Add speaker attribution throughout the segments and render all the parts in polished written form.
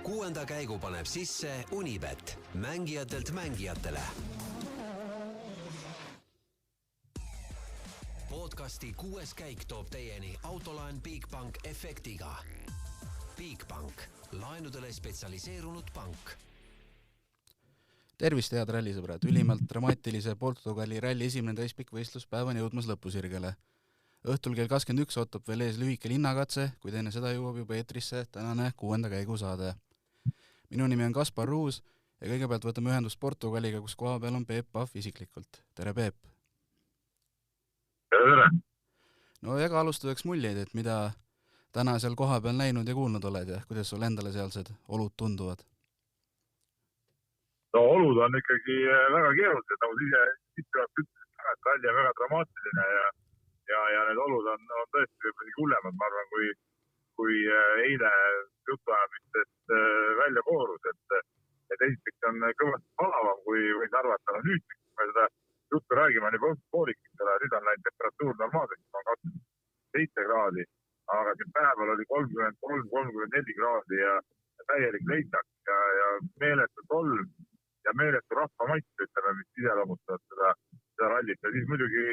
Speaker 1: 6. käigu paneb sisse Unibet, mängijatelt mängijatele. Podcasti 6. käik toob teieni autolaen Bigbank efektiga. Bigbank, laenudele spetsialiseerunud pank.
Speaker 2: Tervist, head rallisõbrad! Ülimalt dramaatilise Portugali ralli esimene täispikk võistluspäev on jõudmas lõpusirgele. Õhtul kell 21 ootab veel ees lühike linnakatse, kuid enne seda jõuab juba eetrisse tänane 6. käigu saade. Minu nimi on Kaspar Ruus ja kõigepealt võtame ühendust Portugaliga, kus koha peal on Peep Pahv isiklikult. Tere, Peep!
Speaker 3: Tere!
Speaker 2: No jaga alustuseks muljeid, et mida täna seal koha peal näinud ja kuulnud oled ja kuidas sul endale sealsed olud tunduvad?
Speaker 3: No olud on ikkagi väga keerulised, nagu sissejuhatavalt ütlesid, et ralli on väga dramaatiline ja need olud on tõesti võib-olla hullemad, ma arvan, kui eile jutuajamistest välja koorus, et esiteks on kõvasti palavam, kui võis arvata. Nüüd, kui me seda juttu räägime, on juba poolikitele, nüüd on läinud temperatuur normaalseks, on 27 kraadi, aga siin päeval oli 33-34 kraadi ja täielik leitsak ja meeletu tolm ja meeletu rahvamatt, ütleme, mis iseloomustavad seda rallit. Ja siis muidugi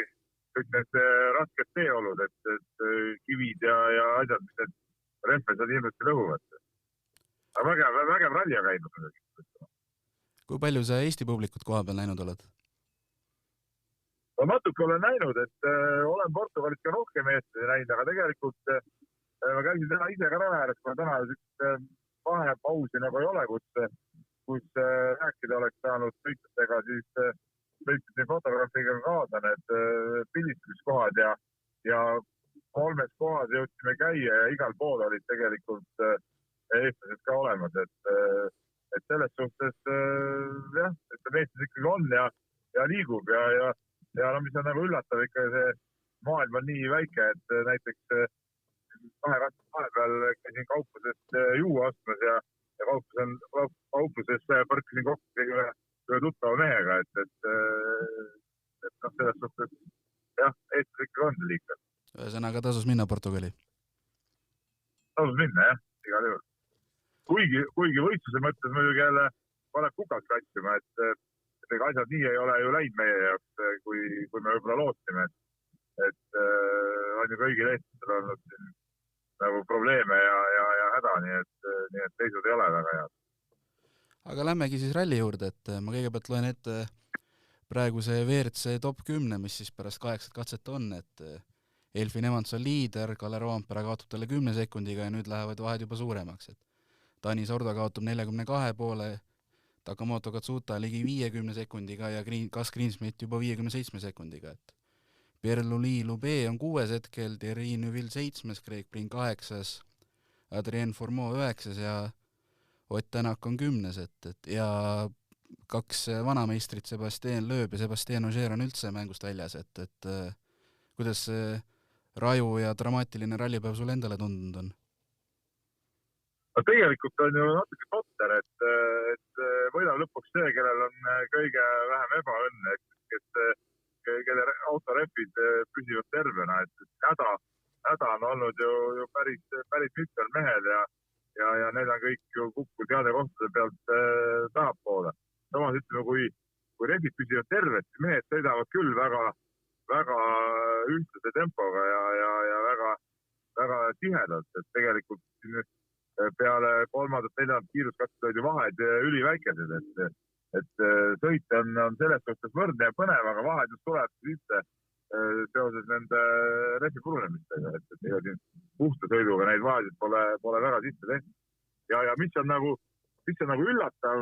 Speaker 3: kõik need rasked teeolud, et kivid ja asjad, mis need rehved on ilmselt lõhuvad. Aga vägev ralli on käinud.
Speaker 2: Kui palju sa Eesti publikut koha peal näinud oled?
Speaker 3: Ma natuke olen näinud, et olen Portugalis ka rohkem eestlased näinud, aga tegelikult ma käisin täna ise ka raja ääres, kuna täna vahepausi nagu ei ole, kus rääkida oleks saanud sõitjatega, siis sõitjate fotograafiga kaasa need pildistuskohad ja 3 kohas jõudsime käia ja igal pool olid tegelikult eestlased ka olemas, et selles suhtes jah, et eestlased ikkagi on ja liigub ja mis on nagu üllatav, ikka see maailm on nii väike, et näiteks vahepeal käisin kauplusest juua ostmas ja kaupluses põrkasin kokku ühe tuttava mehega, et selles suhtes jah, Eestis ikka on liikad.
Speaker 2: Ühesõnaga tasus minna Portugali?
Speaker 3: Tasus minna, jah, igal juhul. Kuigi võistluse mõttes muidugi jälle paneb kukalt katsima, et asjad nii ei ole ju läinud meie jaoks, kui me võib-olla lootsime, et on ju kõigil eestlastel olnud siin nagu probleeme ja häda, nii et teisud ei ole väga head.
Speaker 2: Aga lämmegi siis ralli juurde, et ma kõigepealt loen ette praeguse WRC top 10, mis siis pärast 8 katset on, et Elfin Evans on liider, Kalle Roompere kaotab talle 10 sekundiga ja nüüd lähevad vahed juba suuremaks. Tanis Ordo kaotab 42 poole, Takamoto Katsuta ligi 50 sekundiga ja Gus Greensmith juba 57 sekundiga. Pierre-Louis Loubet on 6 hetkel, Thierry Neuville 7, Craig Brink 8, Adrien Fourmeau 9 ja Ott Tänak on 10, ja 2 vanameistrit, Sebastien Loeb ja Sebastien Ogier on üldse mängust väljas, et kuidas see raju ja dramaatiline rallipäev sulle endale tundunud on?
Speaker 3: No tegelikult on ju natuke totter, et võidab lõpuks see, kellel on kõige vähem ebaõnne, kelle autorepid püsivad tervena, et häda on olnud ju päris mitmel mehel ja need on kõik ju kukkud heade kohtade pealt tahapoole. Samas ütleme, kui repid püsivad terved, siis mehed sõidavad küll väga ühtlase tempoga ja väga tihedalt, et tegelikult peale 3.-4. kiiruskatset olid ju vahed üliväikesed, et sõit on selles suhtes võrdne ja põnev, aga vahed just tuleb üldse seoses nende repi purunemistega, et ega siin puhta sõiduga neid vahesid pole väga sisse tehtud. Ja mis on nagu üllatav,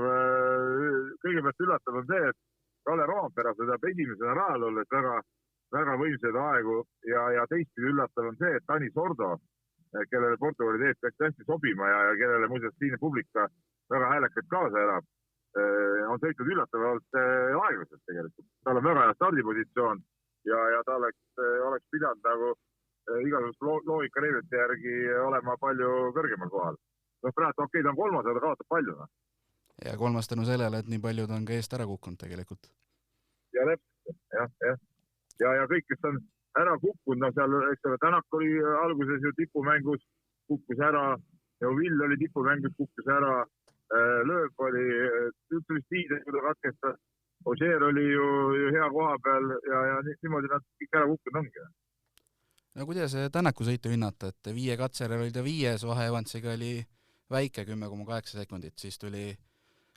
Speaker 3: kõigepealt üllatav on see, et Kalle Roompere sõidab esimesena rajal olles väga võimsaid aegu ja teistpidi üllatav on see, et Tanis Ordo, kellele Portugali teed peaks hästi sobima ja kellele muuseas siin publika väga häälekalt kaasa elab, on sõitnud üllatavalt aeglaselt tegelikult. Tal on väga hea stardipositsioon ja ta oleks pidanud nagu igasugust loogika reeglite järgi olema palju kõrgemal kohal. No praegu okei, ta on 3, aga ta kaotab palju.
Speaker 2: Ja 3 tänu sellele, et nii paljud on ka eest ära kukkunud tegelikult.
Speaker 3: Ja täpselt, jah. Ja kõik, kes on ära kukkunud, no seal, eks ole, Tänak oli alguses ju tipumängus, kukkus ära, Neuvill oli tipumängus, kukkus ära, lööb oli, üldse vist liider, kui ta katkestas. Ožeer oli ju hea koha peal ja niimoodi nad kõik ära kukkunud ongi.
Speaker 2: No kuidas Tänaku sõitu hinnata, et 5 katsejärel oli ta 5, vahe Evansiga oli väike 10,8 sekundit, siis tuli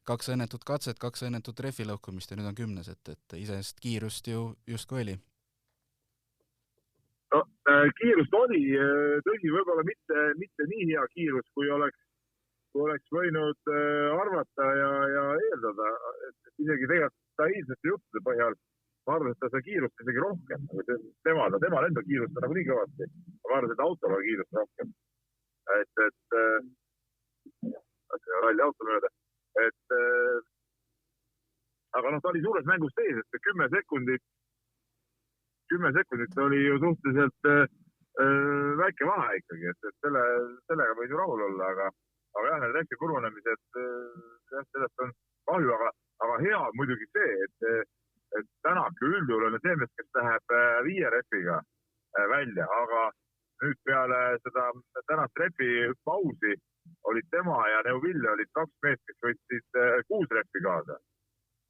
Speaker 2: 2 õnnetut katset, 2 õnnetut refi lõhkumist ja nüüd on 10, et iseenesest kiirust ju justkui oli.
Speaker 3: No, kiirust oli, tõsi, võib-olla mitte nii hea kiirus, kui oleks võinud arvata ja eeldada, et isegi tegelikult ta eilsete juttude põhjal ma arvan, et ta sai kiirust isegi rohkem. Temal enda kiirust on nagu nii kõvasti. Ma arvan, et autol on kiirust rohkem. Ralli auto mööda. Aga ta oli suures mängus sees, et 10 sekundit oli ju suhteliselt väike vahe ikkagi, et sellega võid ju rahul olla, aga jah, need refi purunemised, sellest on kahju, aga hea on muidugi see, et Tänak üldjuhul on see mees, kes läheb 5 refiga välja, aga nüüd peale seda tänast refi pausi olid tema ja Neuvill olid 2 meest, kes võtsid 6 refi kaasa.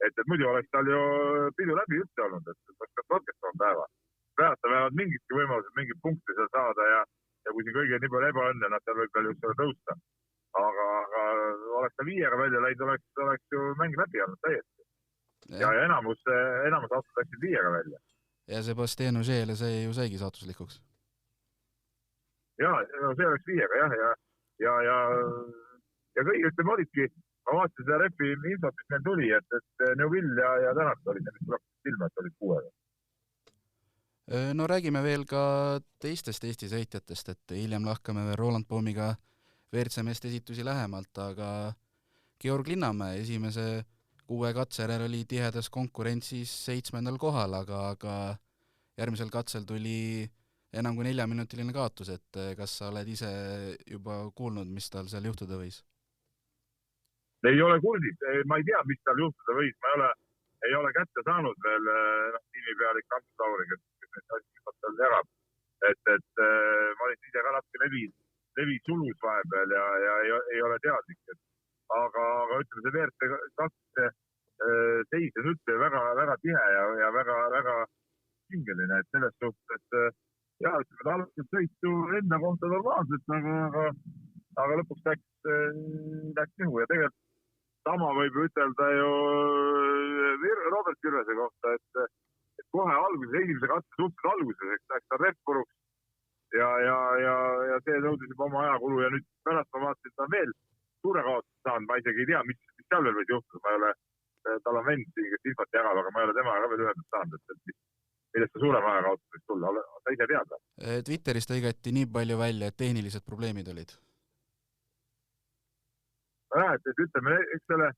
Speaker 3: Et muidu oleks tal ju pidu läbi üldse olnud, et oleks katkestama päeva. Praegu vähemalt mingitki võimalused, mingid punkti seal saada ja kui siin kõige nii palju ebaõnne, nad seal võib veel just selle tõusta. Aga oleks ta 5-ga välja läinud, oleks ju mäng läbi olnud täiesti. Ja enamus autos läksid 5-ga välja.
Speaker 2: Ja Sebastian Ožeele see ju saigi saatuslikuks.
Speaker 3: Ja see oleks 5-ga, jah. Ja kõik, ütleme, olidki, ma vaatasin seda refi infot, mis meil tuli, et Neuvill ja Tänak olid, mis tuleb silma, et olid 6-ga.
Speaker 2: No räägime veel ka teistest Eesti sõitjatest, et hiljem lahkame veel Roland Boomiga WRC-meeste esitusi lähemalt, aga Georg Linnamäe esimese 6 katsejärel oli tihedas konkurentsis 7. kohal, aga järgmisel katsel tuli enam kui 4-minutiline kaotus, et kas sa oled ise juba kuulnud, mis tal seal juhtuda võis?
Speaker 3: Ei ole kuldid, ma ei tea, mis tal juhtuda võis, ma ei ole kätte saanud veel tiimipealik Ants Lauri, kes need asjad tal jagab. Et ma olin ise ka natuke levi sulus vahepeal ja ei ole teadlik. Aga ütleme, see WRC seis on üldse väga tihe ja väga pingeline, et selles suhtes, ütleme, ta alustas sõitu enda kohta normaalselt, aga lõpuks läks nihu ja tegelikult sama võib ütelda ju Robert Kirvese kohta, et kohe alguses, esimese katse suhtes alguses, läks ta ref puruks ja see nõudis juba oma ajakulu ja nüüd pärast ma vaatasin, et ta veel suure kaotust saanud, ma isegi ei tea, mis seal veel võid juhtuda, ma ei ole, tal on vend siin, kes infot jagab, aga ma ei ole temaga veel ühendust saanud, et millest ta suurem ajakaotus võiks tulla, ta ise teada.
Speaker 2: Twitteris tõigati nii palju välja, et tehnilised probleemid olid.
Speaker 3: Et ütleme, eks selle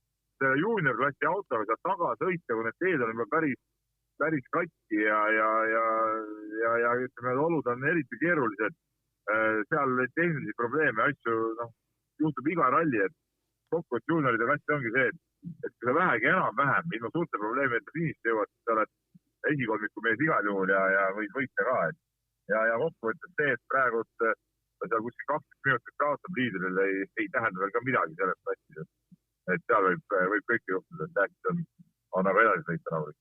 Speaker 3: juuniorklassi autoga seal taga sõita, kui need teed on juba päris katki ja ütleme, olud on eriti keerulised. Seal tehnilisi probleeme asju juhtub iga ralli, et kokku, et juunioride klassi ongi see, et kui sa vähegi enam-vähem ilma suurte probleemi, et fiinist jõuad, siis sa oled esikolmiku mees igal juhul ja võid võita ka. Ja kokku, et see, et praegu ta seal kuskil 20 minutit kaotab liidrile, ei tähenda veel ka midagi sellest klassis. Et seal võib kõike juhtuda, et äkki on nagu edasi sõita naulik.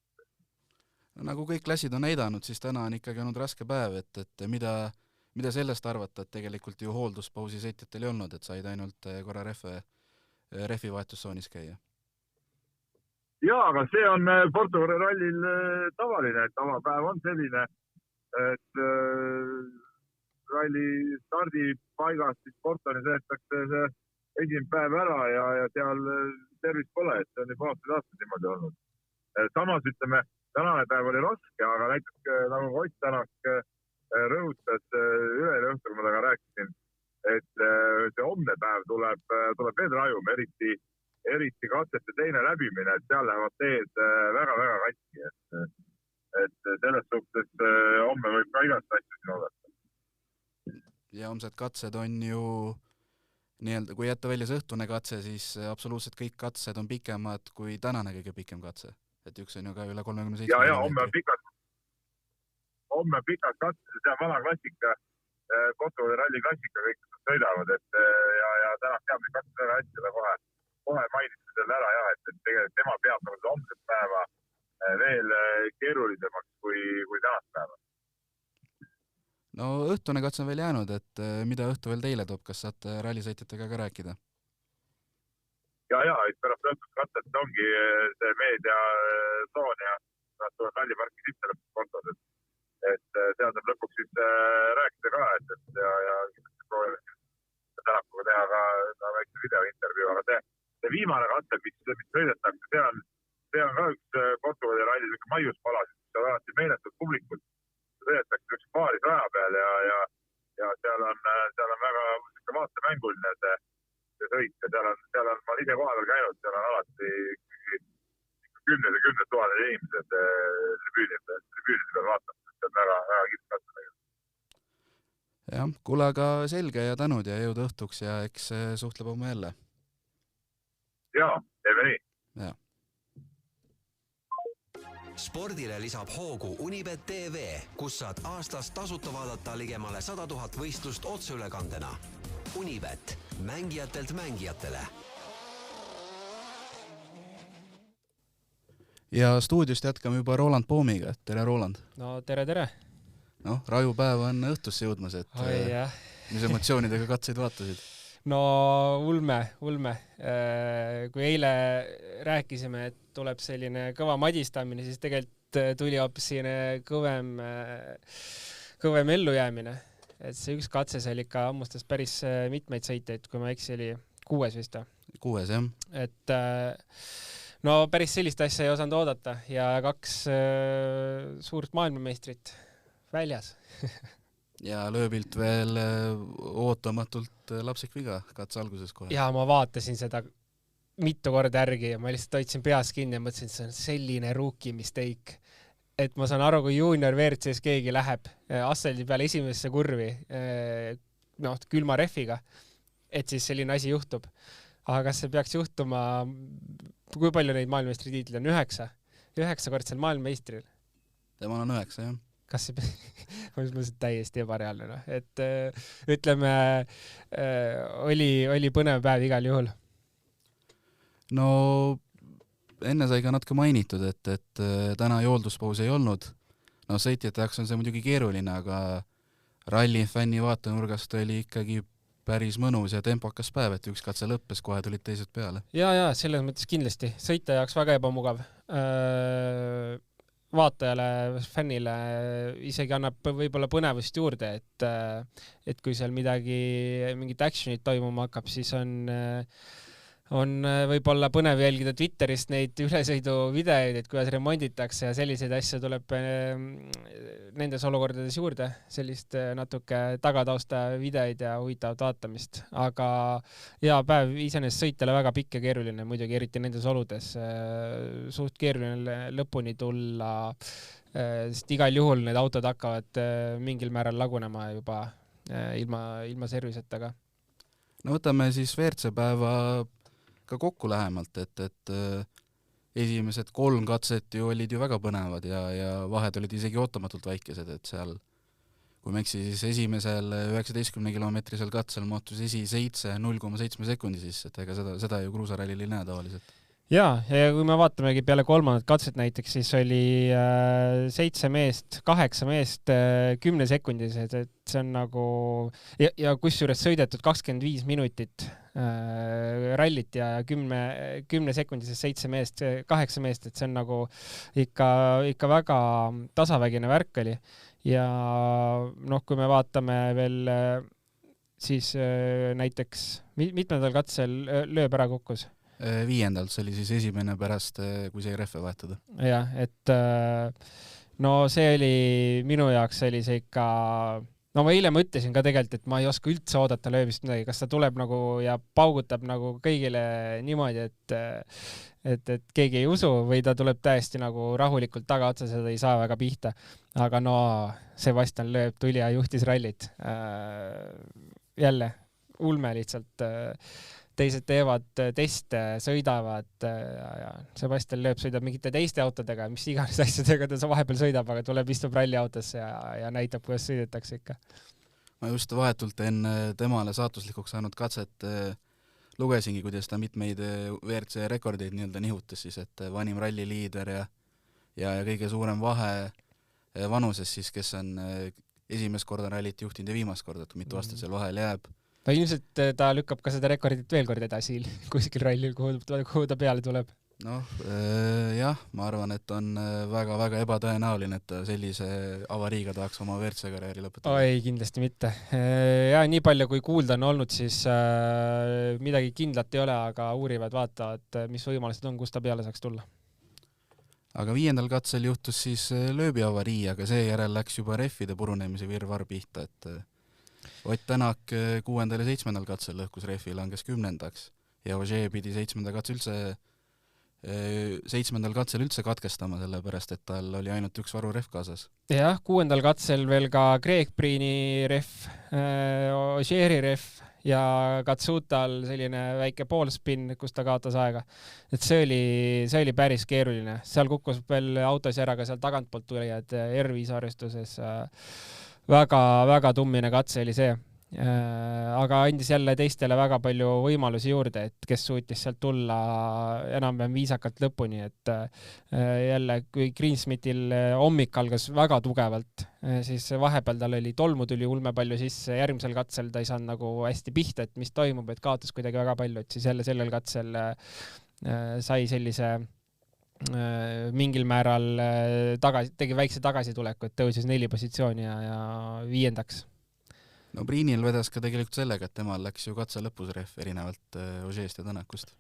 Speaker 2: No, nagu kõik klassid on näidanud, siis täna on ikkagi olnud raske päev, et mida sellest arvata, et tegelikult ju hoolduspausi sõitjatel ei olnud, et said ainult korra refi vahetussoonis käia?
Speaker 3: Jaa, aga see on Portugali rallil tavaline, et tavapäev on selline, et ralli stardipaigast siis Portoni sõetakse see esimene päev ära ja seal tervist pole, et see on juba aastaid niimoodi olnud. Samas ütleme, tänane päev oli raske, aga näiteks nagu Ott Tänak rõhutas üleile õhtul, kui ma temaga rääkisin, et see homne päev tuleb veel rajum, eriti katsete teine läbimine, et seal lähevad teed väga katki. Et selles suhtes homme võib ka igast asju siin oodata.
Speaker 2: Ja homsed katsed on ju nii-öelda, kui jätta välja see õhtune katse, siis absoluutselt kõik katsed on pikemad kui tänane kõige pikem katse. Et üks on ju ka üle 37
Speaker 3: ja homme on pikad katse, see on vana klassika, Portugali ralli klassika, kõik sõidavad, et ja Tänak teab neid katse väga hästi, ta kohe mainiti selle ära jah, et tegelikult tema peab nagu seda homset päeva veel keerulisemaks kui tänast päeva.
Speaker 2: No õhtune katse on veel jäänud, et mida õhtu veel teile toob, kas saate rallisõitjatega ka rääkida?
Speaker 3: Ja, et pärast õhtust katset ongi see meediatsoon ja nad tulevad ralliparki sisse lõpuks kontos, et seal saab lõpuks siis rääkida ka, ja kindlasti proovime Tänakuga teha ka väikse videointervjuu, aga see viimane katse, mis sõidetakse, see on ka üks Portugali ralli maiuspalasid, mis on alati meeletult publikult. Sõidetakse üks paaris raja peal ja seal on väga vaatemänguline see sõit ja seal on, ma ise koha peal käinud, seal on alati kümned tuhanded inimesed tribüünide peal vaatama, see on väga kiitus katse.
Speaker 2: Jah, kuule aga selge ja tänud ja jõuda õhtuks ja eks suhtleb homme jälle.
Speaker 3: Jaa, teeme nii.
Speaker 2: Ja.
Speaker 1: Spordile lisab hoogu Unibet TV, kus saad aastas tasuta vaadata ligemale 100 000 võistlust otseülekandena. Unibet, mängijatelt mängijatele.
Speaker 2: Ja stuudiost jätkame juba Roland Poomiga. Tere, Roland!
Speaker 4: No tere!
Speaker 2: No, rajupäev on õhtusse jõudmas, et mis emotsioonidega katseid vaatasid?
Speaker 4: No ulme. Kui eile rääkisime, et tuleb selline kõva madistamine, siis tegelikult tuli hoopis selline kõvem ellujäämine. Et see üks katse seal ikka ammustas päris mitmeid sõiteid, kui ma eksi, oli 6 vist.
Speaker 2: 6, jah.
Speaker 4: Et no päris sellist asja ei osanud oodata ja 2 suurt maailmameistrit väljas.
Speaker 2: Ja lööbilt veel ootamatult lapsik viga katse alguses kohe.
Speaker 4: Ja ma vaatasin seda mitu korda järgi ja ma lihtsalt hoidsin peas kinni ja mõtlesin, et see on selline rookie mistake. Et ma saan aru, kui junior WRCs keegi läheb asseldi peale esimesse kurvi külma refiga, et siis selline asi juhtub. Aga kas see peaks juhtuma, kui palju neid maailmameistri tiitlid on? 9? 9 kordsel maailmameistril?
Speaker 2: Temal on 9, jah.
Speaker 4: Kas see mõtlesin täiesti ebareaalne, no? Et ütleme, oli põnev päev igal juhul.
Speaker 2: No enne sai ka natuke mainitud, et täna joolduspaus ei olnud. No sõitjate jaoks on see muidugi keeruline, aga ralli fänni vaatenurgast oli ikkagi päris mõnus ja tempokas päev, et üks katse lõppes, kohe tulid teised peale.
Speaker 4: Ja, selles mõttes kindlasti. Sõita jaoks väga ebamugav. Vaatajale, fännile isegi annab võib-olla põnevust juurde, et kui seal mingit actionit toimuma hakkab, siis on võib-olla põnev jälgida Twitterist neid ülesõidu videoid, et kuidas remonditakse ja selliseid asju tuleb nendes olukordades juurde, sellist natuke tagatausta videoid ja huvitavat vaatamist. Aga päev iseenesest sõitjale väga pikk ja keeruline, muidugi eriti nendes oludes. Suht keeruline lõpuni tulla, sest igal juhul need autod hakkavad mingil määral lagunema juba ilma serviseta ka.
Speaker 2: No võtame siis WRC päeva ka kokku lähemalt, et esimesed 3 katset olid ju väga põnevad ja vahed olid isegi ootamatult väikesed, et seal, kui me eksi, siis esimesel 19 kilomeetrisel katsel muutus 7 0,7 sekundi sisse, et ega seda ju kruusarallil ei näe tavaliselt. Ja
Speaker 4: kui me vaatamegi peale 3. katset näiteks, siis oli 7 meest, 8 meest 10 sekundised, et see on nagu ja kusjuures sõidetud 25 minutit rallit ja 10 sekundises 7 meest, 8 meest, et see on nagu ikka väga tasavägine värk oli. Ja kui me vaatame veel siis näiteks mitmendal katsel lööb ära kukkus?
Speaker 2: 5. see oli siis esimene pärast, kui sai rehve vahetada.
Speaker 4: Jah, et see oli minu jaoks sellise ikka, ma eile mõtlesin ka tegelikult, et ma ei oska üldse oodata lööbist midagi, kas ta tuleb nagu ja paugutab nagu kõigile niimoodi, et keegi ei usu või ta tuleb täiesti nagu rahulikult tagaotsa, seda ei saa väga pihta. Aga Sebastian Loeb tuli ja juhtis rallit. Jälle, ulme lihtsalt teised teevad teste, sõidavad ja Sebastian Loeb sõidab mingite teiste autodega, mis iganes asjadega ta vahepeal sõidab, aga tuleb istub ralliautosse ja näitab, kuidas sõidetakse ikka.
Speaker 2: ma just vahetult enne temale saatuslikuks saanud katset lugesingi, kuidas ta mitmeid WRC rekordeid nii-öelda nihutas siis, et vanim ralliliider ja kõige suurem vahe vanuses siis, kes on esimest korda rallit juhtinud ja viimast korda, et mitu aastat seal vahel jääb.
Speaker 4: No ilmselt ta lükkab ka seda rekordit veel kord edasi kuskil rallil, kuhu ta peale tuleb.
Speaker 2: Noh, jah, ma arvan, et on väga-väga ebatõenäoline, et ta sellise avariiga tahaks oma WRC-karjääri lõpetada.
Speaker 4: Ei, kindlasti mitte. Ja nii palju, kui kuulda on olnud, siis midagi kindlat ei ole, aga uurivad, vaatavad, mis võimalused on, kus ta peale saaks tulla.
Speaker 2: Aga 5. katsel juhtus siis lööbiavarii, aga seejärel läks juba rehvide purunemise virvar pihta, et Ott Tänak 6. ja 7. katsel lõhkus rehvi, langes 10. ja Ogier pidi 7. katsel üldse katkestama, sellepärast, et tal oli ainult üks varurehv kaasas.
Speaker 4: Jah, 6. katsel veel ka Greg Priini rehv, Ogieri rehv ja Katsutal selline väike poolspin, kus ta kaotas aega. Et see oli päris keeruline. Seal kukkus veel autos ära ka seal tagantpoolt tulijad R5 arvestuses. Väga tummine katse oli see. Aga andis jälle teistele väga palju võimalusi juurde, et kes suutis sealt tulla enam-vähem viisakalt lõpuni, et jälle kui Greensmithil hommik algas väga tugevalt, siis vahepeal tal oli tolmu tuli ulme palju sisse, järgmisel katsel ta ei saanud nagu hästi pihta, et mis toimub, et kaotas kuidagi väga palju, et siis jälle sellel katsel sai sellise mingil määral tegi väikse tagasituleku, et tõusis 4 positsiooni ja 5.
Speaker 2: No Priinil vedas ka tegelikult sellega, et temal läks ju katse lõpus rehv erinevalt Ogier'st ja Tänakust.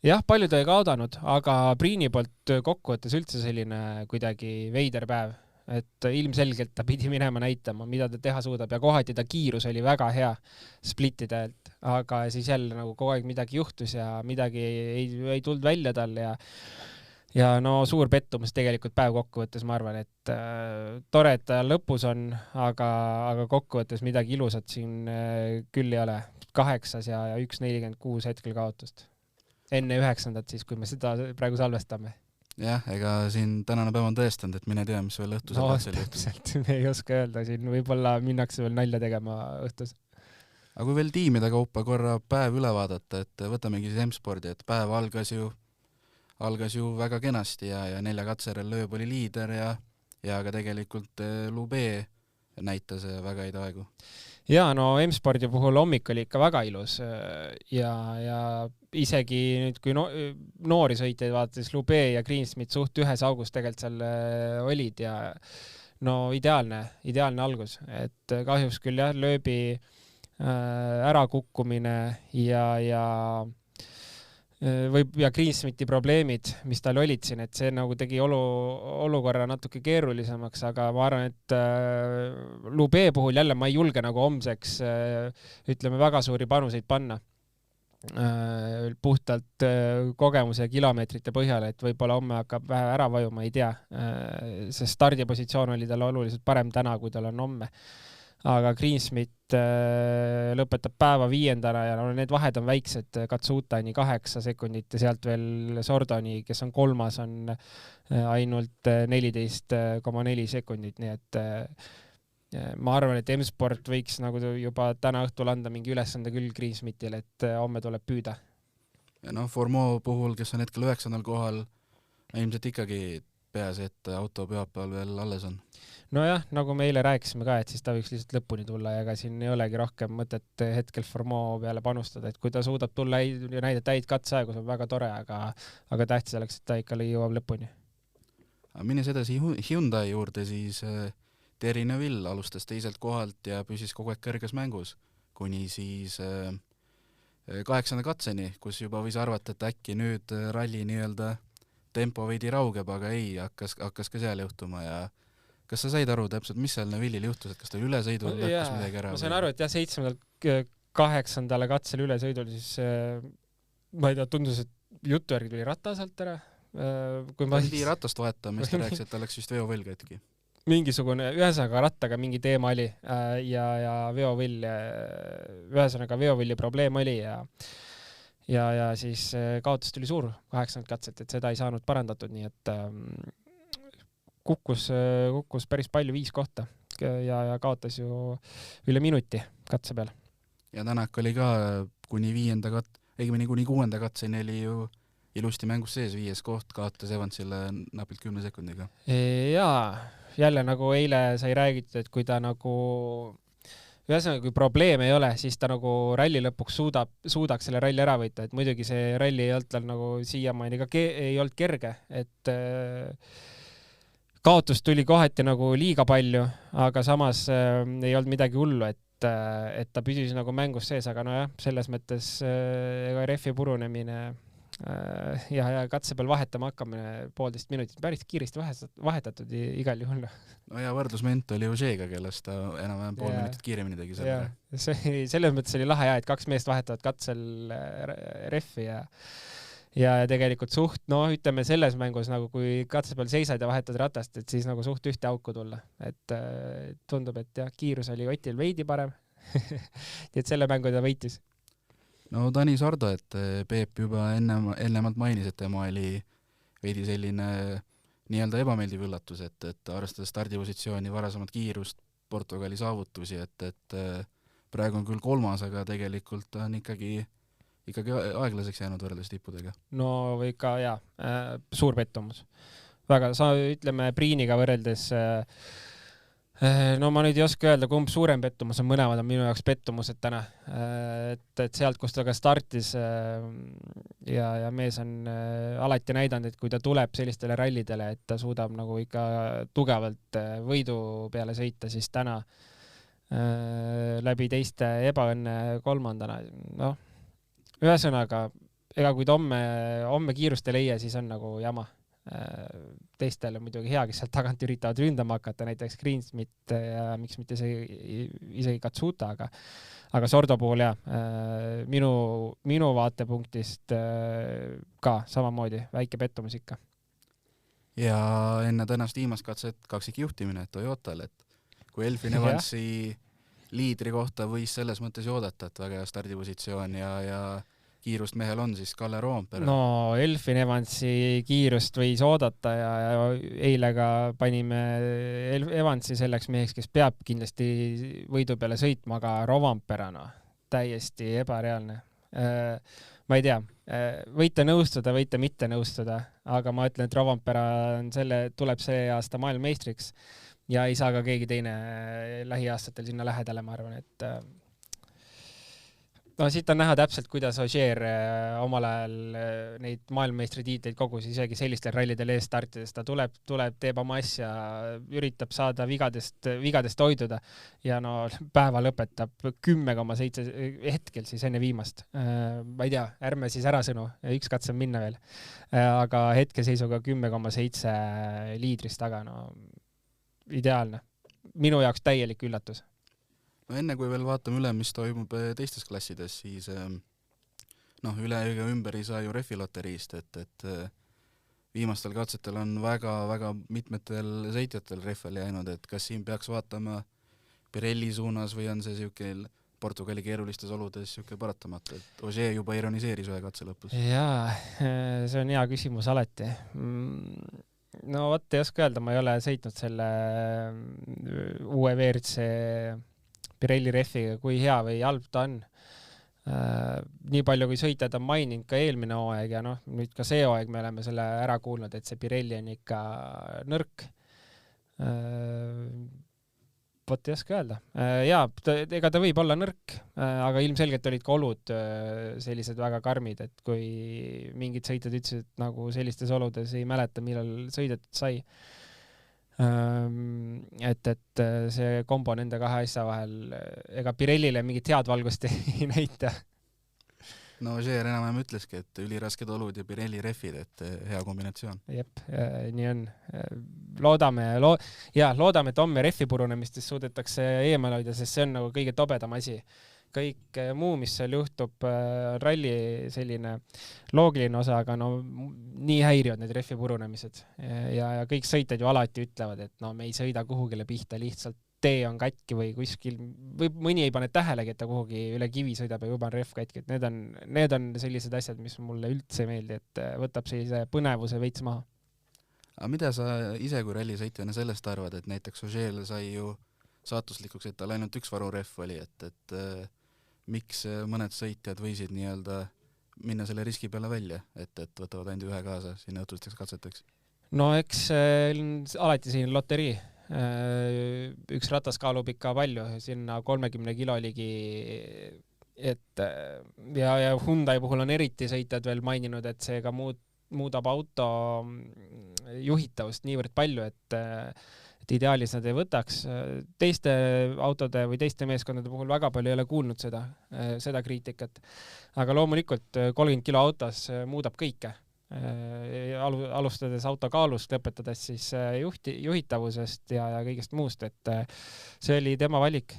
Speaker 4: Jah, palju ta ei kaudanud, aga Priini poolt kokkuvõttes üldse selline kuidagi veider päev, et ilmselgelt ta pidi minema näitama, mida ta teha suudab ja kohati ta kiirus oli väga hea splittidelt, aga siis jälle nagu kogu aeg midagi juhtus ja midagi ei tulnud välja tal ja no suur pettumus tegelikult päev kokkuvõttes, ma arvan, et tore, et ta lõpus on, aga kokkuvõttes midagi ilusat siin küll ei ole. 8. ja 1.46 hetkel kaotust. Enne 9. siis, kui me seda praegu salvestame.
Speaker 2: Jah, ega siin tänane päev on tõestanud, et mine tea, mis veel õhtusel katsel juhtub.
Speaker 4: Täpselt, me ei oska öelda, siin võib-olla minnakse veel nalja tegema õhtus.
Speaker 2: Aga kui veel tiimide kaupa korra päev üle vaadata, et võtamegi siis M-spordi, et päev algas ju väga kenasti ja 4 katsel lööb oli liider ja ka tegelikult Lube näitas väga häid aegu.
Speaker 4: Ja no M-spordi puhul hommik oli ikka väga ilus ja isegi nüüd, kui noori sõitjaid vaadates Lube ja Greensmith suht ühes augus tegelikult seal olid ja no ideaalne algus, et kahjuks küll jah, lööbi ärakukkumine ja Greensmithi probleemid, mis tal olid siin, et see nagu tegi olukorra natuke keerulisemaks, aga ma arvan, et Lube puhul jälle ma ei julge nagu homseks ütleme väga suuri panuseid panna. Puhtalt kogemuse kilomeetrite põhjal, et võib-olla homme hakkab vähe ära vajuma, ei tea. See stardipositsioon oli tal oluliselt parem täna, kui tal on homme. Aga Greensmith lõpetab päeva 5. ja need vahed on väiksed, Katsutani 8 sekundit ja sealt veel Sordoni, kes on 3, on ainult 14,4 sekundit, nii et ma arvan, et M-sport võiks nagu juba täna õhtul anda mingi ülesande küll Greensmithile, et homme tuleb püüda.
Speaker 2: Ja no Formeau puhul, kes on hetkel 9. kohal, ilmselt ikkagi peas, et auto pühapäeval veel alles on.
Speaker 4: Nojah, nagu me eile rääkisime ka, et siis ta võiks lihtsalt lõpuni tulla ja ega siin ei olegi rohkem mõtet hetkel Formeau peale panustada, et kui ta suudab tulla ja näidata häid katseaegu, see on väga tore, aga tähtis oleks, et ta ikka jõuab lõpuni.
Speaker 2: Minnes edasi Hyundai juurde, siis Terry Neville alustas 2. kohalt ja püsis kogu aeg kõrges mängus, kuni siis 8. katseni, kus juba võis arvata, et äkki nüüd ralli nii-öelda tempo veidi raugeb, aga ei, hakkas ka seal juhtuma ja kas sa said aru täpselt, mis seal Neville'il juhtus, et kas ta ülesõidul lõhkus midagi ära?
Speaker 4: Ma sain aru, et jah, 7. 8. katsel ülesõidul, siis ma ei tea, tundus, et jutu järgi tuli rata sealt ära.
Speaker 2: Ta pidi ratast vahetama, mis ta rääkis, et ta läks vist veovõll katki.
Speaker 4: Mingisugune, ühesõnaga rattaga mingi teema oli ja veovõlli probleem oli ja siis kaotus tuli suur 8. katset, et seda ei saanud parandatud, nii et kukkus päris palju 5 kohta. ja kaotas ju üle minuti katse peal.
Speaker 2: Ja Tänak oli ka kuni 6. katseni oli ju ilusti mängus sees, 5. koht, kaotas Evansile napilt 10 sekundiga.
Speaker 4: Jaa, jälle nagu eile sai räägitud, et kui ta nagu ühesõnaga, kui probleeme ei ole, siis ta nagu ralli lõpuks suudaks selle ralli ära võita, et muidugi see ralli ei olnud tal nagu siiamaani ka ei olnud kerge, et kaotust tuli kohati nagu liiga palju, aga samas ei olnud midagi hullu, et ta püsis nagu mängus sees, aga nojah, selles mõttes ega refi purunemine ja katse peal vahetama hakkamine 1,5 minutit, päris kiiresti vahetatud igal juhul.
Speaker 2: No ja võrdlusment oli Ožeega, kellest ta enam-vähem 5 minutit kiiremini tegi selle.
Speaker 4: Selles mõttes oli lahe et 2 meest vahetavad katsel refi ja tegelikult ütleme selles mängus nagu kui katse peal seisad ja vahetad ratast, et siis nagu suht ühte auku tulla. Et tundub, et jah, kiirus oli Otil veidi parem. Et selle mängu ta võitis.
Speaker 2: No Tanis Ardo, et Peep juba ennemalt mainis, et tema oli veidi selline nii-öelda ebameeldiv üllatus, et arvestades stardipositsiooni, varasemat kiirust, Portugali saavutusi, et praegu on küll 3, aga tegelikult on ikkagi aeglaseks jäänud võrreldes tippudega.
Speaker 4: No ikka suur pettumus. Väga, ütleme Priiniga võrreldes no ma nüüd ei oska öelda, kumb suurem pettumus on, mõlemad on minu jaoks pettumused täna. Et sealt, kus ta ka startis ja mees on alati näidanud, et kui ta tuleb sellistele rallidele, et ta suudab nagu ikka tugevalt võidu peale sõita, siis täna läbi teiste ebaõnne 3. No, ühesõnaga, ega kui ta homme kiirust ei leia, siis on nagu jama. Teistele muidugi hea, kes sealt tagant üritavad ründama hakata, näiteks Greensmith ja miks mitte isegi Katsuta, aga Sordo puhul minu vaatepunktist ka samamoodi väike pettumus ikka.
Speaker 2: Ja enne tänast viimast katset kaksikjuhtimine Toyotal, et kui Elfin Evansi liidri kohta võis selles mõttes oodata, et väga hea stardipositsioon ja kiirust mehel on, siis Kalle Roompere.
Speaker 4: No Elfin Evansi kiirust võis oodata ja eile ka panime Evansi selleks meheks, kes peab kindlasti võidu peale sõitma, aga Roompere täiesti ebareaalne. Ma ei tea, võite nõustuda, võite mitte nõustuda, aga ma ütlen, et Roompere tuleb see aasta maailmameistriks ja ei saa ka keegi teine lähiaastatel sinna lähedale, ma arvan, et no siit on näha täpselt, kuidas Ogier omal ajal neid maailmameistri-tiitleid kogus, isegi sellistel rallidel ees startides. Ta tuleb, teeb oma asja, üritab saada vigadest hoiduda ja no päeva lõpetab 10,7 hetkel siis enne viimast. Ma ei tea, ärme siis ära sõnu, üks katse minna veel. Aga hetkeseisuga 10,7 liidrist taga, no ideaalne. Minu jaoks täielik üllatus.
Speaker 2: No enne kui veel vaatame üle, mis toimub teistes klassides, siis üle ümber ei saa ju refiloteriist, et viimastel katsetel on väga mitmetel sõitjatel refel jäänud, et kas siin peaks vaatama Pirelli suunas või on see siuke Portugali keerulistes oludes siuke paratamatu, et Ogier juba ironiseeris ühe katse lõpus.
Speaker 4: Jaa, see on hea küsimus alati. No vot, ei oska öelda, ma ei ole sõitnud selle uue WRC Pirelli refiga, kui hea või halb ta on. Nii palju kui sõitjad on maininud ka eelmine hooaeg ja nüüd ka see hooaeg me oleme selle ära kuulnud, et see Pirelli on ikka nõrk. Vot ei oska öelda. Jaa, ega ta võib olla nõrk, aga ilmselgelt olid ka olud sellised väga karmid, et kui mingid sõitjad ütlesid, et nagu sellistes oludes ei mäleta, millal sõidetud sai. Et see kombo nende kahe asja vahel ega Pirellile mingit head valgust ei näita.
Speaker 2: No Ogier enam ütleski, et ülirasked olud ja Pirelli refid, et hea kombinatsioon.
Speaker 4: Jep, nii on. Loodame, et homme refi purunemistest suudetakse eemal hoida, sest see on nagu kõige tobedam asi. Kõik muu, mis seal juhtub, ralli selline loogiline osa, aga nii häirivad need refi purunemised. Ja kõik sõitjad ju alati ütlevad, et me ei sõida kuhugile pihta, lihtsalt tee on katki või kuskil, või mõni ei pane tähelegi, et ta kuhugi üle kivi sõidab ja juba on ref katki. Et need on sellised asjad, mis mulle üldse meeldi, et võtab sellise põnevuse veits maha.
Speaker 2: Aga mida sa ise kui rallisõitjana sellest arvad, et näiteks Ogier sai ju saatuslikuks, et tal ainult üks varurehv oli, et miks mõned sõitjad võisid nii-öelda minna selle riski peale välja, et võtavad ainult ühe kaasa sinna õhtusteks katseteks?
Speaker 4: No eks alati siin loterii. Üks ratas kaalub ikka palju, sinna 30 kilo ligi, et ja Hyundai puhul on eriti sõitjad veel maininud, et see ka muudab auto juhitavust niivõrd palju, et ideaalis nad ei võtaks. Teiste autode või teiste meeskondade puhul väga palju ei ole kuulnud seda kriitikat. Aga loomulikult 30 kilo autos muudab kõike. Alustades auto kaalust, lõpetades siis juhitavusest ja kõigest muust, et see oli tema valik.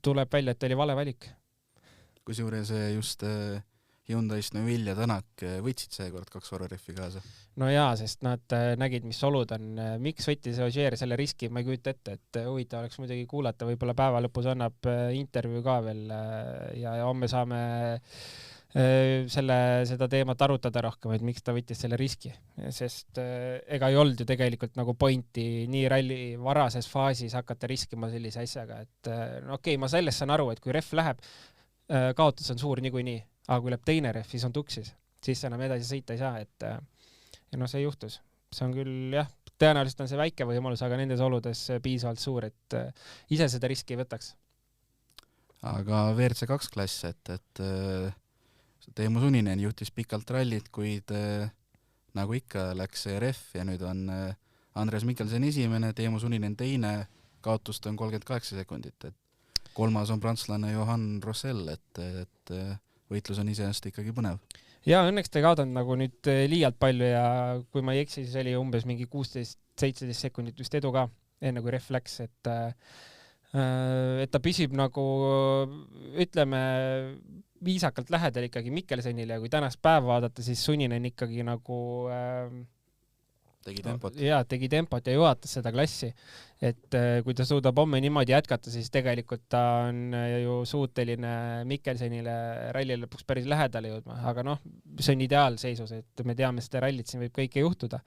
Speaker 4: Tuleb välja, et oli vale valik.
Speaker 2: Kusjuures just Hyundai'st Neville ja Tänak võtsid seekord 2 varurehvi kaasa.
Speaker 4: No jaa, sest nad nägid, mis olud on. Miks võttis Ogier selle riski, ma ei kujuta ette, et huvitav oleks muidugi kuulata, võib-olla päeva lõpus annab intervjuu ka veel ja homme saame seda teemat arutada rohkem, et miks ta võttis selle riski, sest ega ei olnud ju tegelikult nagu pointi nii ralli varases faasis hakata riskima sellise asjaga, et okei, ma sellest saan aru, et kui ref läheb, kaotus on suur niikuinii, aga kui läheb teine ref, siis on tuksis, siis enam edasi sõita ei saa, et ja no see juhtus. See on küll, jah, tõenäoliselt on see väike võimalus, aga nendes oludes piisavalt suur, et ise seda riski ei võtaks.
Speaker 2: Aga WRC2 klass, et Teemu Suninen juhtis pikalt rallit, kuid nagu ikka läks see ref ja nüüd on Andres Mikkelsen esimene, Teemu Suninen teine, kaotust on 38 sekundit, et 3. on prantslane Johan Rossell, et võitlus on iseenesest ikkagi põnev. Ja
Speaker 4: õnneks ta ei kaotanud nagu nüüd liialt palju ja kui ma ei eksi, siis oli umbes mingi 16-17 sekundit vist edu ka, enne kui ref läks, et ta püsib nagu, ütleme, viisakalt lähedal ikkagi Mikkelsenile ja kui tänast päeva vaadata, siis Suninen ikkagi nagu tegi tempot ja juhatas seda klassi, et kui ta suudab homme niimoodi jätkata, siis tegelikult ta on ju suuteline Mikkelsenile ralli lõpuks päris lähedale jõudma, aga noh, see on ideaalseisus, et me teame seda rallit, siin võib kõike juhtuda.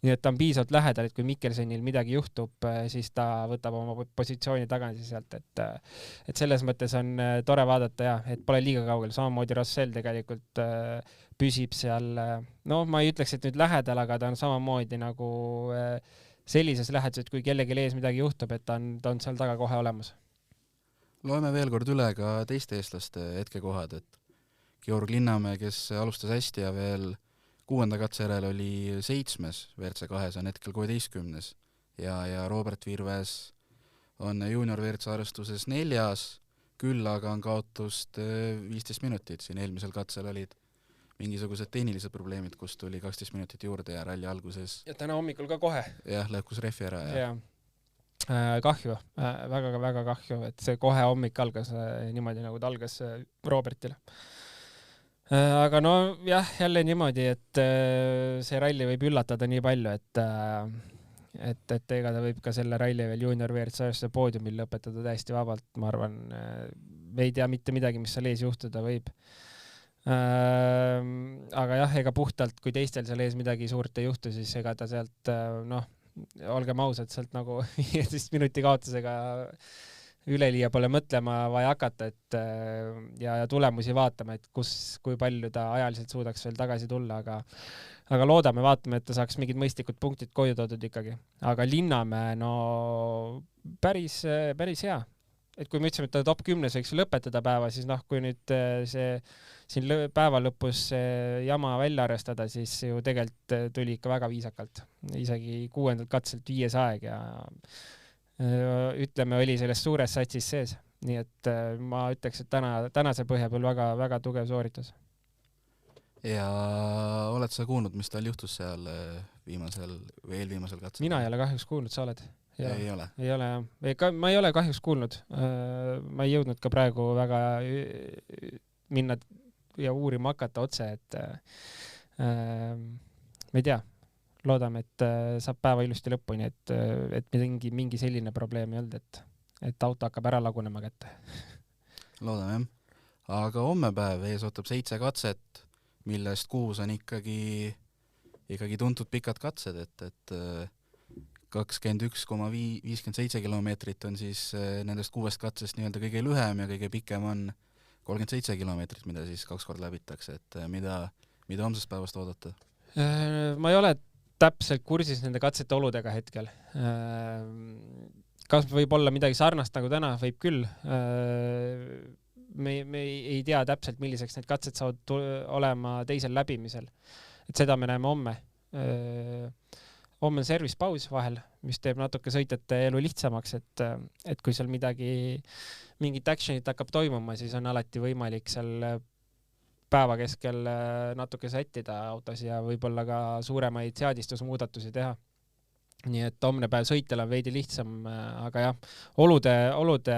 Speaker 4: Nii et ta on piisavalt lähedal, et kui Mikkelsenil midagi juhtub, siis ta võtab oma positsiooni tagasi sealt, et selles mõttes on tore vaadata ja, et pole liiga kaugel, samamoodi Rossell tegelikult püsib seal, no ma ei ütleks, et nüüd lähedal, aga ta on samamoodi nagu sellises läheduses, et kui kellegi ees midagi juhtub, et ta on seal taga kohe olemas.
Speaker 2: Loeme veel kord üle ka teiste eestlaste hetkekohad, et Georg Linnamäe, kes alustas hästi ja veel 6. katse järel oli 7. WRC2 on hetkel 16. ja Robert Virves on junior WRC arvestuses 4. küll aga on kaotust 15 minutit, siin eelmisel katsel olid mingisugused tehnilised probleemid, kus tuli 12 minutit juurde ja ralli alguses. Ja täna hommikul ka kohe. Jah, lõhkus refi ära. Ja.
Speaker 4: Kahju, väga kahju, et see kohe hommik algas niimoodi, nagu ta algas Robertile. Aga no jah, jälle niimoodi, et see ralli võib üllatada nii palju, et ega ta võib ka selle ralli veel junior WRC poodiumil lõpetada täiesti vabalt, ma arvan, me ei tea mitte midagi, mis seal ees juhtuda võib. Aga jah, ega puhtalt, kui teistel seal ees midagi suurt ei juhtu, siis ega ta sealt, noh, olgem ausad, sealt nagu 15 minuti kaotusega üleliia pole mõtlema vaja hakata, et ja tulemusi vaatama, et kui palju ta ajaliselt suudaks veel tagasi tulla, aga loodame, vaatame, et ta saaks mingid mõistlikud punktid koju toodud ikkagi. Aga Linnamäe, no päris hea. Et kui me ütlesime, et ta top 10 võiks lõpetada päeva, siis noh, kui nüüd see siin päeva lõpus jama välja arvestada, siis ju tegelikult tuli ikka väga viisakalt. Isegi 6. katselt 5 aeg ja ütleme, oli selles suures satsis sees. Nii et ma ütleks, et tänase põhja peal väga tugev sooritus.
Speaker 2: Ja oled sa kuulnud, mis tal juhtus seal eelviimasel katsel?
Speaker 4: Mina ei ole kahjuks kuulnud, sa oled?
Speaker 2: Ja, ei ole
Speaker 4: jah. Ma ei ole kahjuks kuulnud. Ma ei jõudnud ka praegu väga minna ja uurima hakata otse, et ma ei tea. Loodame, et saab päeva ilusti lõpuni, et mingi selline probleem ei olnud, et auto hakkab ära lagunema kätte.
Speaker 2: Loodame, jah. Aga homme päev ees ootab 7 katset, millest 6 on ikkagi tuntud pikad katsed, et 21,57 kilomeetrit on siis nendest 6 katsest nii-öelda kõige lühem ja kõige pikem on 37 kilomeetrit, mida siis 2 korda läbitakse, et mida homsest päevast oodata?
Speaker 4: Ma ei ole täpselt kursis nende katsete oludega hetkel. Kas võib olla midagi sarnast nagu täna, võib küll. Me ei tea täpselt, milliseks need katsed saavad olema teisel läbimisel. Et seda me näeme homme. Homme on servicepaus vahel, mis teeb natuke sõitjate elu lihtsamaks, et kui seal mingit actionit hakkab toimuma, siis on alati võimalik seal päeva keskel natuke sättida autos ja võib-olla ka suuremaid seadistusmuudatusi teha. Nii et homne päev sõitjal on veidi lihtsam, aga jah, olude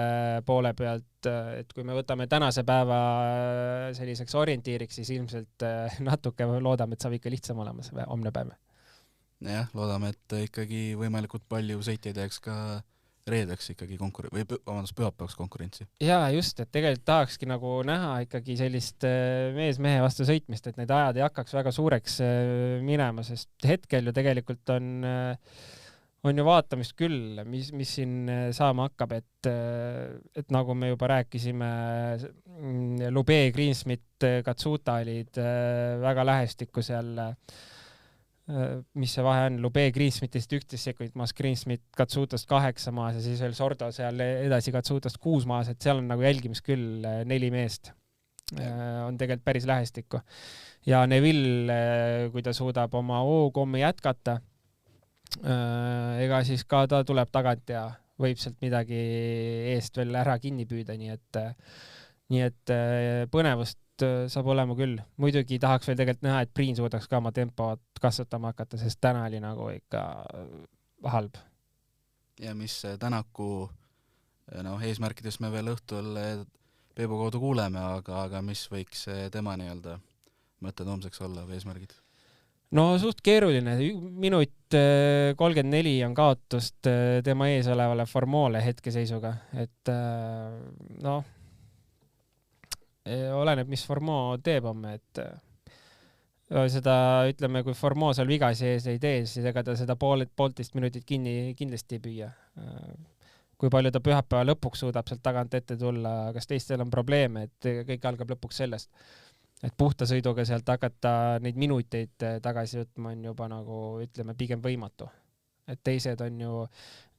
Speaker 4: poole pealt, et kui me võtame tänase päeva selliseks orientiiriks, siis ilmselt natuke loodame, et saab ikka lihtsam olema see homne päev.
Speaker 2: Jah, loodame, et ikkagi võimalikult palju sõitjaid jääks ka reedeks ikkagi pühapäevaks konkurentsi. Jaa,
Speaker 4: just, et tegelikult tahakski nagu näha ikkagi sellist mees-mehe vastu sõitmist, et need ajad ei hakkaks väga suureks minema, sest hetkel ju tegelikult on ju vaatamist küll, mis siin saama hakkab, et nagu me juba rääkisime, Lube, Greensmith, Katsuta olid väga lähestikku seal, mis see vahe on, Lube Greensmithist 11 sekundit maas, Greensmith Katsutast 8 maas ja siis veel Sordo seal edasi Katsutast 6 maas, et seal on nagu jälgimis küll 4 meest. On tegelikult päris lähestikku. Ja Neville, kui ta suudab oma O-kommi jätkata, ega siis ka ta tuleb tagant ja võib sealt midagi eest veel ära kinni püüda, nii et põnevust saab olema küll. Muidugi tahaks veel tegelikult näha, et Priin suudaks ka oma tempot kasvatama hakata, sest täna oli nagu ikka halb.
Speaker 2: Ja mis Tänaku eesmärkidest me veel õhtul Peebu kaudu kuuleme, aga mis võiks tema nii-öelda mõtted homseks olla või eesmärgid?
Speaker 4: No suht keeruline. Minut 34 on kaotust tema ees olevale Formoole hetkeseisuga. Et oleneb, mis Formoo teeb homme, et seda, ütleme, kui Formoo seal vigasi ees ei tee, siis ega ta seda poolteist minutit kindlasti ei püüa. Kui palju ta pühapäeva lõpuks suudab sealt tagant ette tulla, kas teistel on probleeme, et kõik algab lõpuks sellest, et puhta sõiduga sealt hakata neid minuteid tagasi võtma on juba nagu, ütleme, pigem võimatu. Et teised on ju,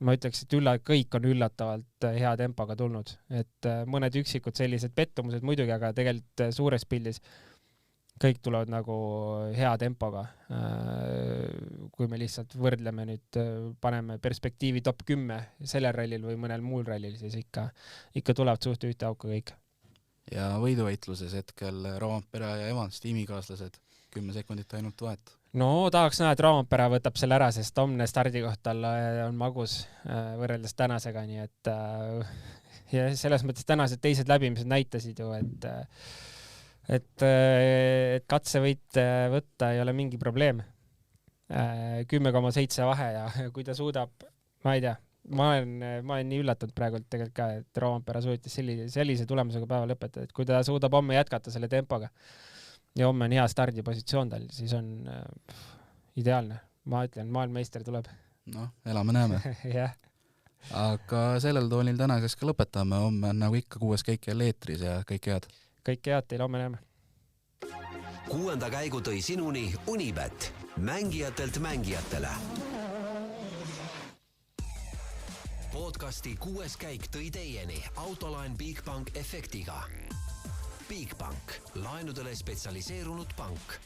Speaker 4: ma ütleks, et kõik on üllatavalt hea tempoga tulnud, et mõned üksikud sellised pettumused muidugi, aga tegelikult suures pildis kõik tulevad nagu hea tempoga. Kui me lihtsalt võrdleme nüüd, paneme perspektiivi top 10 sellel rallil või mõnel muul rallil, siis ikka tulevad suht ühte auka kõik.
Speaker 2: Ja võiduväitluses hetkel Roompere ja Evans tiimikaaslased 10 sekundit ainult vahet.
Speaker 4: No tahaks näha, et Roompere võtab selle ära, sest homne stardikoht tal on magus võrreldes tänasega, nii et ja selles mõttes tänased teised läbimised näitasid ju, et katsevõit võtta ei ole mingi probleem. 10,7 vahe ja kui ta suudab, ma ei tea, ma olen nii üllatunud praegu tegelikult ka, et Roompere suutis sellise tulemusega päeva lõpetada, et kui ta suudab homme jätkata selle tempoga ja homme on hea stardipositsioon tal, siis on ideaalne. Ma ütlen, maailmameister tuleb.
Speaker 2: No, elame-näeme.
Speaker 4: Jah.
Speaker 2: Aga sellel toonil tänaseks ka lõpetame. Homme on nagu ikka 6 käik jälle eetris ja kõik head.
Speaker 4: Kõik head, teile homme näeme.
Speaker 1: 6. käigu tõi sinuni Unibet. Mängijatelt mängijatele. Podcasti 6. käik tõi teieni Autoline Bigbank efektiga. Bigbank, laenudele spetsialiseerunud pank.